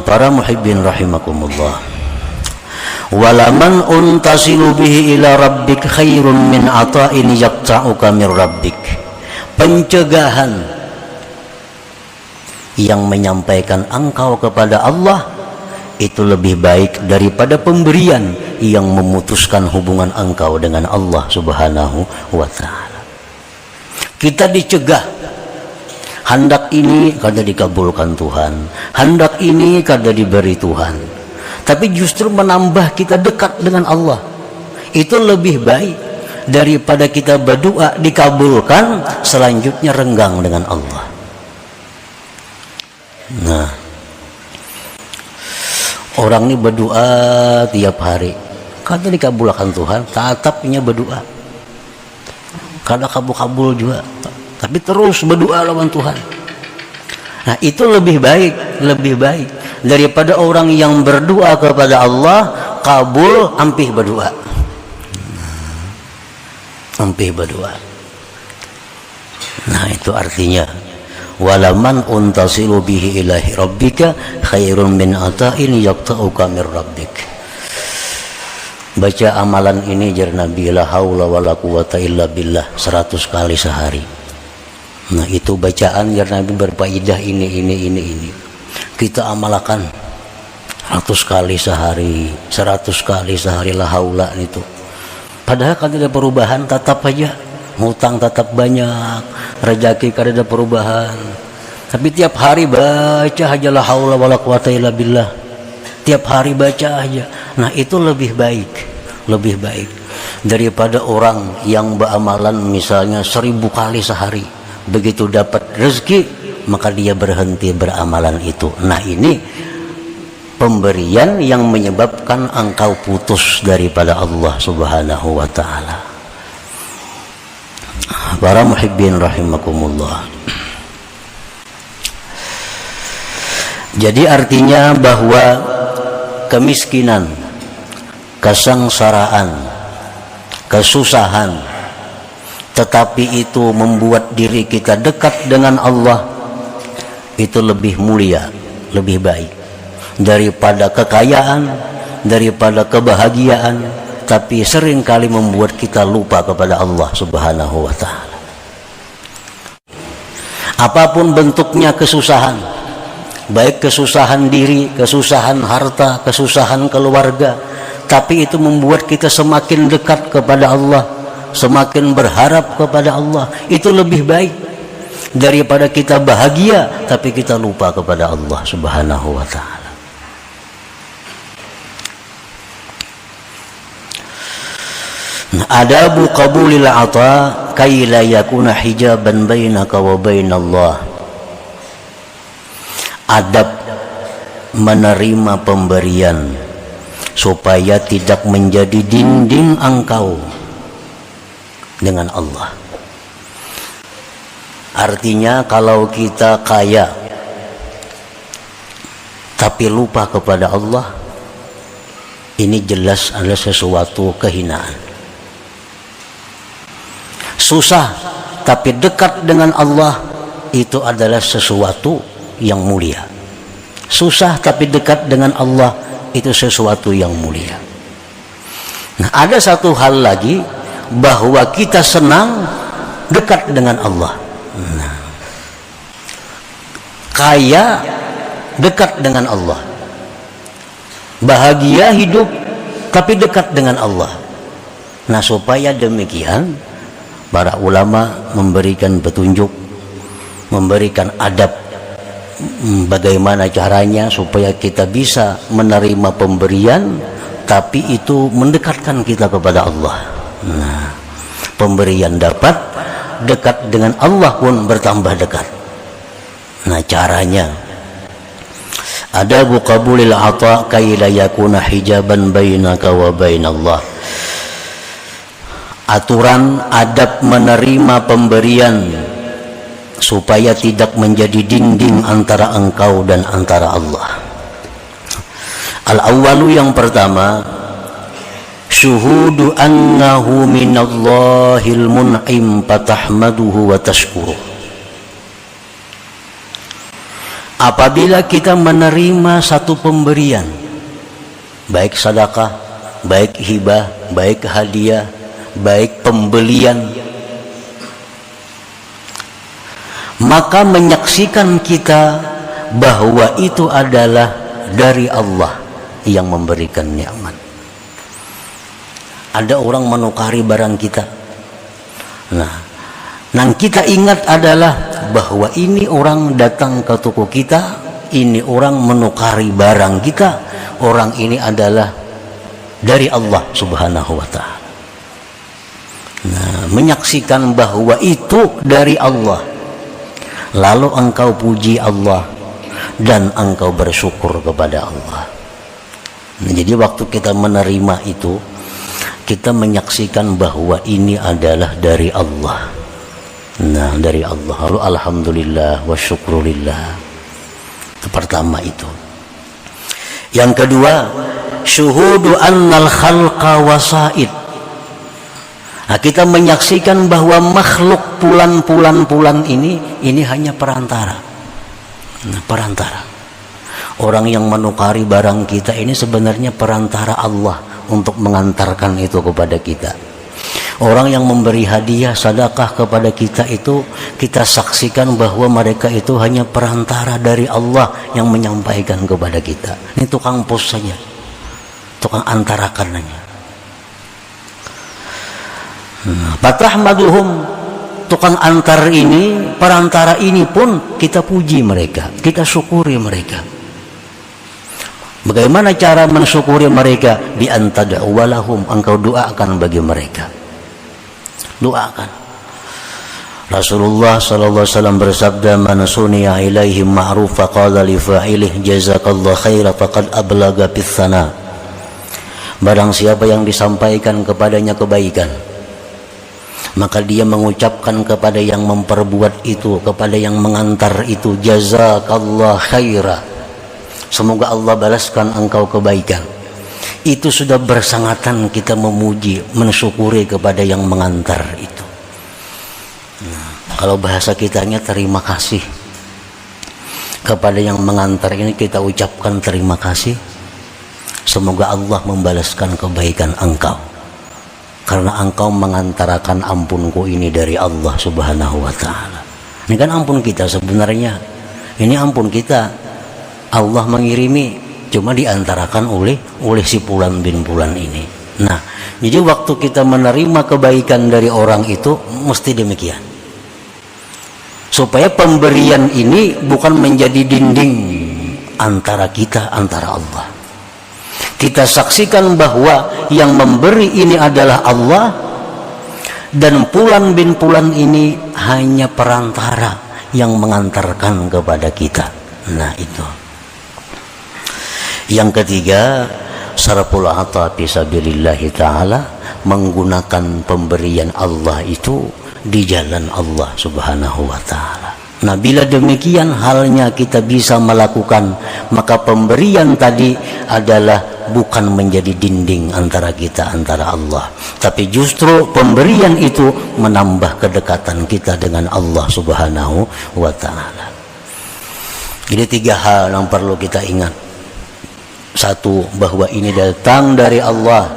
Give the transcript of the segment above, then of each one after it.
Para muhibbin rahimakumullah, walaman untasilu bihi ila rabbik khairun min ata'in yaqta'uka min rabbik. Pencegahan yang menyampaikan engkau kepada Allah itu lebih baik daripada pemberian yang memutuskan hubungan engkau dengan Allah Subhanahu wa ta'ala. Kita dicegah, hendak ini kada dikabulkan Tuhan, hendak ini kada diberi Tuhan, tapi justru menambah kita dekat dengan Allah. Itu lebih baik daripada kita berdoa dikabulkan, selanjutnya renggang dengan Allah. Nah, orang ini berdoa tiap hari, kada dikabulkan Tuhan, tetapnya berdoa, kada kabul-kabul juga, tapi terus berdoa lawan Tuhan. Nah, itu lebih baik daripada orang yang berdoa kepada Allah kabul ampih berdoa, ampih berdoa. Nah, itu artinya walaman untasilu bihi ilahi rabbika khairun min ata'in yaqta'uka min rabbik. Baca amalan ini jar Nabi, la haula wala quwata illa billah 100 kali sehari. Nah, itu bacaan jar Nabi berfaedah ini. Kita amalkan 100 kali sehari, 100 kali sehari la haula itu. Padahal kan tidak perubahan, tetap aja hutang tetap banyak, rezeki kada ada perubahan. Tapi tiap hari baca aja la haula wala quwata illa billah. Tiap hari baca aja. Nah, itu lebih baik daripada orang yang beramalan misalnya 1000 kali sehari. Begitu dapat rezeki maka dia berhenti beramalan itu. Nah, ini pemberian yang menyebabkan engkau putus daripada Allah Subhanahu wa ta'ala. Para muhibbin rahimakumullah, jadi artinya bahwa kemiskinan, kesengsaraan, kesusahan, tetapi itu membuat diri kita dekat dengan Allah, itu lebih mulia, lebih baik daripada kekayaan, daripada kebahagiaan, tapi seringkali membuat kita lupa kepada Allah Subhanahu wa ta'ala. Apapun bentuknya kesusahan, baik kesusahan diri, kesusahan harta, kesusahan keluarga, tapi itu membuat kita semakin dekat kepada Allah, semakin berharap kepada Allah. Itu lebih baik daripada kita bahagia tapi kita lupa kepada Allah Subhanahu wa ta'ala. Adabu qabulil ata kay la yakuna hijaban bainaka wa bainallah. Adab menerima pemberian supaya tidak menjadi dinding engkau dengan Allah. Artinya kalau kita kaya tapi lupa kepada Allah, ini jelas adalah sesuatu kehinaan. Susah tapi dekat dengan Allah, itu adalah sesuatu yang mulia. Susah tapi dekat dengan Allah, itu sesuatu yang mulia. Nah, ada satu hal lagi, bahwa kita senang dekat dengan Allah. Nah, kaya dekat dengan Allah, bahagia hidup tapi dekat dengan Allah. Nah, supaya demikian para ulama memberikan petunjuk, memberikan adab bagaimana caranya supaya kita bisa menerima pemberian tapi itu mendekatkan kita kepada Allah. Nah, pemberian dapat, dekat dengan Allah pun bertambah dekat. Nah, caranya adabu qabulil ata kay la yakuna hijaban bainaka wa bainallah. Aturan adab menerima pemberian supaya tidak menjadi dinding antara engkau dan antara Allah. Al-awwalu, yang pertama, syuhudu annahu minallahil mun'im fatahmaduhu wa tashkuruh. Apabila kita menerima satu pemberian, baik sedekah, baik hibah, baik hadiah, baik pembelian, maka menyaksikan kita bahwa itu adalah dari Allah yang memberikan nikmat. Ada orang menukari barang kita, nah kita ingat adalah bahwa ini orang datang ke toko kita, ini orang menukari barang kita, orang ini adalah dari Allah Subhanahu wa Ta'ala. Nah, menyaksikan bahwa itu dari Allah, lalu engkau puji Allah dan engkau bersyukur kepada Allah. Nah, jadi waktu kita menerima itu, kita menyaksikan bahwa ini adalah dari Allah. Nah, dari Allah. Lalu alhamdulillah wa syukrulillah. Itu pertama itu. Yang kedua, syuhudu annal khalqa wasaid. Nah, kita menyaksikan bahwa makhluk pulan ini hanya perantara. Nah, perantara. Orang yang menukari barang kita ini sebenarnya perantara Allah untuk mengantarkan itu kepada kita. Orang yang memberi hadiah, sedekah kepada kita itu, kita saksikan bahwa mereka itu hanya perantara dari Allah yang menyampaikan kepada kita. Ini tukang pos saja, tukang antarakan saja. Fatahmaduhum, tukang antar ini, perantara ini pun kita puji mereka, kita syukuri mereka. Bagaimana cara mensyukuri mereka? Bi antad'u walahum, engkau doakan bagi mereka. Doakan. Rasulullah sallallahu alaihi wasallam bersabda, "Man suniya ilaihi ma'ruf faqala li fa'ilih jazakallahu khaira faqad ablaga bis sana." Barang siapa yang disampaikan kepadanya kebaikan, maka dia mengucapkan kepada yang memperbuat itu, kepada yang mengantar itu, jazakallahu khaira, semoga Allah balaskan engkau kebaikan. Itu sudah bersangatan kita memuji, mensyukuri kepada yang mengantar itu. Nah, kalau bahasa kitanya terima kasih kepada yang mengantar ini, kita ucapkan terima kasih, semoga Allah membalaskan kebaikan engkau, karena engkau mengantarakan ampunku ini dari Allah Subhanahu wa Ta'ala. Ini kan ampun kita sebenarnya, ini ampun kita, Allah mengirimi, cuma diantarakan oleh si Fulan bin Fulan ini. Nah, jadi waktu kita menerima kebaikan dari orang itu mesti demikian, supaya pemberian ini bukan menjadi dinding antara kita, antara Allah. Kita saksikan bahwa yang memberi ini adalah Allah, dan Fulan bin Fulan ini hanya perantara yang mengantarkan kepada kita. Nah, itu. Yang ketiga, sarful ata fi sabilillah taala, menggunakan pemberian Allah itu di jalan Allah Subhanahu wa Ta'ala. Nah, bila demikian halnya kita bisa melakukan, maka pemberian tadi adalah bukan menjadi dinding antara kita, antara Allah, tapi justru pemberian itu menambah kedekatan kita dengan Allah Subhanahu wa Ta'ala. Jadi 3 hal yang perlu kita ingat. Satu, bahwa ini datang dari Allah.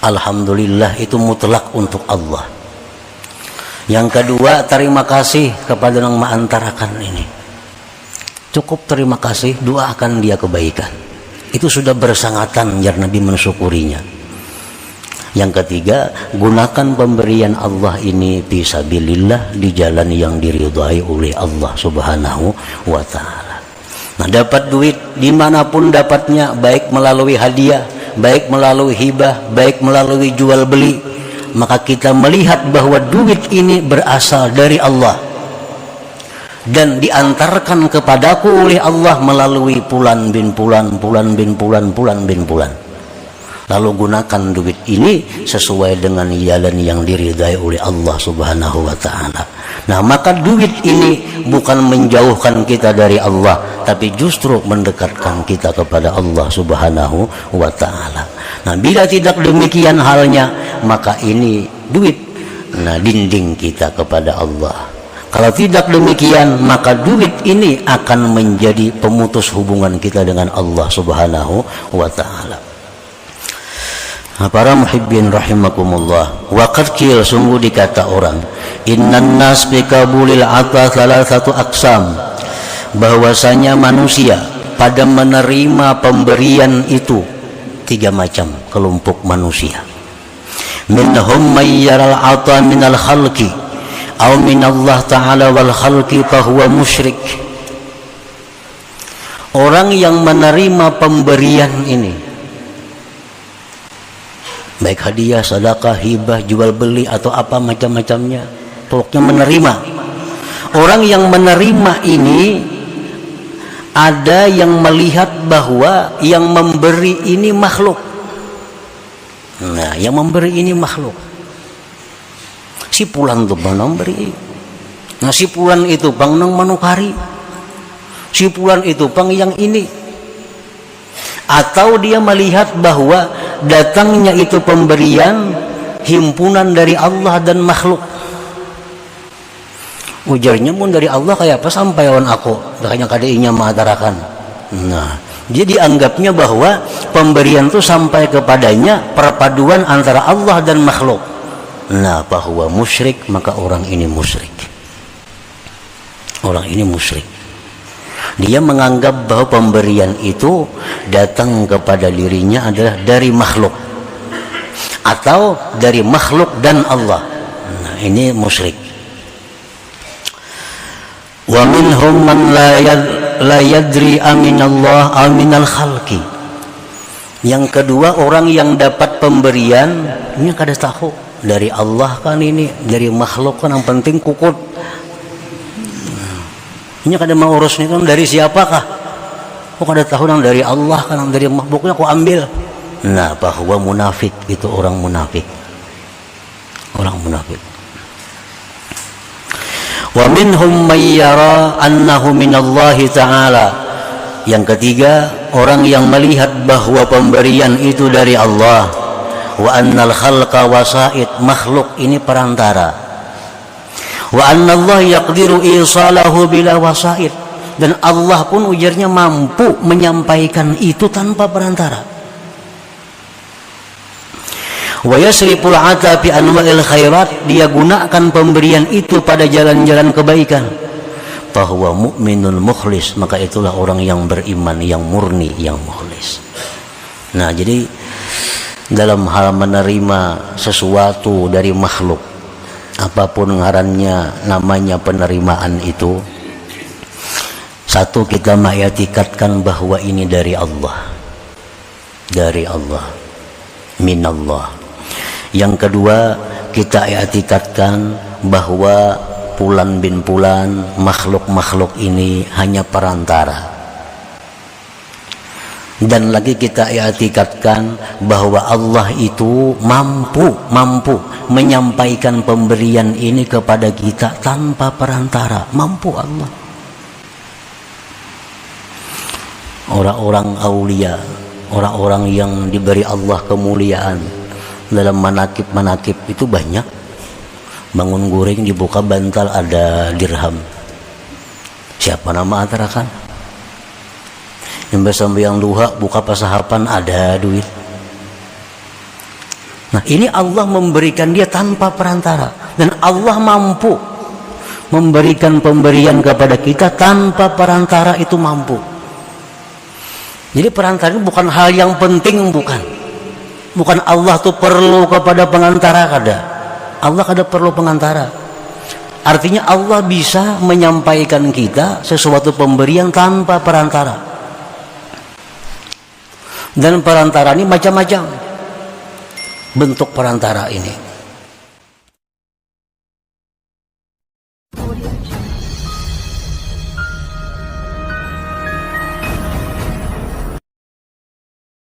Alhamdulillah, itu mutlak untuk Allah. Yang kedua, terima kasih kepada yang mengantarakan ini. Cukup terima kasih, doakan dia kebaikan. Itu sudah bersangatan biar Nabi mensyukurinya. Yang ketiga, gunakan pemberian Allah ini fisabilillah, di jalan yang diridhai oleh Allah Subhanahu wa Ta'ala. Nah, dapat duit dimanapun dapatnya, baik melalui hadiah, baik melalui hibah, baik melalui jual beli, maka kita melihat bahwa duit ini berasal dari Allah dan diantarkan kepadaku oleh Allah melalui Fulan bin Fulan, Fulan bin Fulan, Fulan bin Fulan. Lalu gunakan duit ini sesuai dengan jalan yang diridhai oleh Allah Subhanahu wa Ta'ala. Nah, maka duit ini bukan menjauhkan kita dari Allah, tapi justru mendekatkan kita kepada Allah Subhanahu wa Ta'ala. Nah, bila tidak demikian halnya, maka ini duit, nah, dinding kita kepada Allah. Kalau tidak demikian, maka duit ini akan menjadi pemutus hubungan kita dengan Allah Subhanahu wa ta'ala. Para muhibbin rahimakumullah, waqad qil, sungguh dikata orang, innan nas bi qabulil ata thalathatu aqsam, bahwasanya manusia pada menerima pemberian itu tiga macam kelompok manusia. Minhum may yaral ata minal khalqi aw minallah ta'ala wal khalqi fahuwa musyrik. Orang yang menerima pemberian ini, baik hadiah, sedekah, hibah, jual beli atau apa macam-macamnya, pokoknya menerima. Orang yang menerima ini ada yang melihat bahwa yang memberi ini makhluk. Nah, yang memberi ini makhluk. Si pulan tuh bang nang beri, nah si pulan itu bang nang manukari, si pulan itu bang yang ini. Atau dia melihat bahwa datangnya itu pemberian himpunan dari Allah dan makhluk. Ujarnya pun dari Allah kayak apa sampai on aku, makanya kadainya mengatakan. Nah, jadi dianggapnya bahwa pemberian itu sampai kepadanya perpaduan antara Allah dan makhluk. Nah, bahwa musyrik, maka orang ini musyrik. Orang ini musyrik. Dia menganggap bahwa pemberian itu datang kepada dirinya adalah dari makhluk atau dari makhluk dan Allah. Nah, ini musyrik. Wa minhum man la yadri aminallah aminal khalqi. Yang kedua, orang yang dapat pemberian ini kada tahu dari Allah kan ini, dari makhluk kan, yang penting kukut. Ini kada mau urus ini kan dari siapakah? Kok kada tahu nang dari Allah kan, dari makhluknya kok ambil. Nah, bahwa munafik itu orang munafik. Orang munafik. Wa minhum may yara annahu minallahi ta'ala. Yang ketiga, orang yang melihat bahwa pemberian itu dari Allah. Wa annal khalqa wasaid, makhluk ini perantara. Wa annallaha yaqdiru isalahu bila wasaid, dan Allah pun ujarnya mampu menyampaikan itu tanpa perantara. Wa yasriful ata fi anwa'il khairat, dia gunakan pemberian itu pada jalan-jalan kebaikan. Bahwa mukminul mukhlis, maka itulah orang yang beriman, yang murni, yang mukhlis. Nah, jadi dalam hal menerima sesuatu dari makhluk, apapun ngarannya, namanya penerimaan itu, satu, kita mengitikadkan bahwa ini dari Allah, dari Allah, minallah. Yang kedua, kita i'tikadkan bahwa Fulan bin Fulan, makhluk-makhluk ini hanya perantara. Dan lagi kita i'tikadkan bahwa Allah itu mampu menyampaikan pemberian ini kepada kita tanpa perantara. Mampu Allah. Orang-orang aulia, orang-orang yang diberi Allah kemuliaan dalam manakib-manakib itu banyak. Bangun goreng dibuka bantal ada dirham. Siapa nama atarakan? Yang sampai yang duha buka pasahapan ada duit. Nah, ini Allah memberikan dia tanpa perantara, dan Allah mampu memberikan pemberian kepada kita tanpa perantara, itu mampu. Jadi perantara itu bukan hal yang penting, bukan Allah tuh perlu kepada pengantara, kada. Allah kada perlu pengantara. Artinya Allah bisa menyampaikan kita sesuatu pemberian tanpa perantara. Dan perantara ini macam-macam bentuk perantara ini.